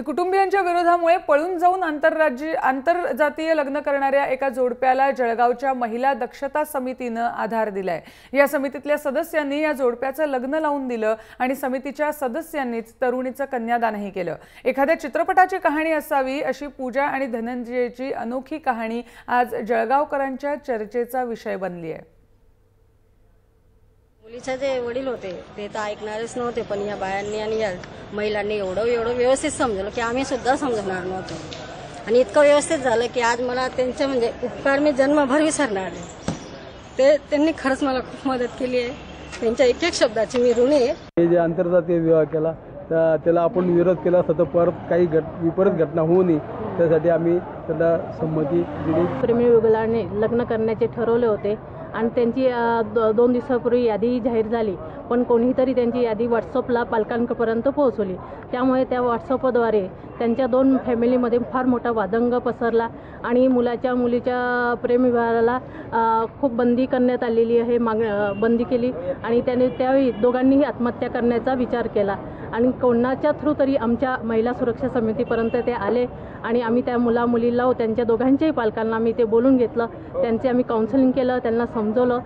कुटुंबियांच्या विरोधामुळे पळून जाऊन आंतरजातीय लग्न करणाऱ्या एका जोडप्याला जळगावच्या महिला दक्षता समितीने आधार दिलाय। या समितीतल्या सदस्यांनी या जोडप्याचं लग्न लावून दिलं आणि समितीच्या सदस्यांनीच तरुणीचं कन्यादानही केलं। एखाद्या चित्रपटाची कहाणी असावी अशी पूजा आणि धनंजयची अनोखी कहाणी आज जळगावकरांच्या चर्चेचा विषय बनली आहे। मुलीचे जे वडील होते ते तर ऐकणारच नव्हते, पण या बायांनी आणि या महिलांनी एवढं व्यवस्थित समजलं की आम्ही सुद्धा समजणार नव्हतो। आणि इतकं व्यवस्थित झालं की आज मला त्यांचे म्हणजे उपकार मी जन्मभर विसरणार नाही। त्यांनी खरंच मला खूप मदत केली आहे। त्यांच्या एक एक शब्दाची मी ऋणी आहे। हे जे आंतरजातीय विवाह केला त्याला आपण विरोध केला असता, परत काही विपरीत घटना होऊ नये त्यासाठी आम्ही त्याला संमती दिली। प्रेमी युगुलाने लग्न करण्याचे ठरवले होते आणि त्यांची 2 दिवसापूर्वी यादी जाहीर झाली, पण कोणीतरी त्यांची यादी व्हॉट्सअपला पालकांपर्यंत पोहोचवली। त्यामुळे त्या व्हॉट्सअपद्वारे त्यांच्या 2 फॅमिलीमध्ये फार मोठा वादंग पसरला आणि मुलीच्या प्रेमविवाहाला खूप बंदी करण्यात आलेली आहे। बंदी केली आणि त्यावेळी दोघांनीही आत्महत्या करण्याचा विचार केला आणि कोणाच्या थ्रू तरी आमच्या महिला सुरक्षा समितीपर्यंत ते आले आणि आम्ही त्या मुलीला त्यांच्या दोघांच्याही पालकांना आम्ही ते बोलून घेतलं। त्यांचे आम्ही काउन्सिलिंग केलं, त्यांना समजवलं।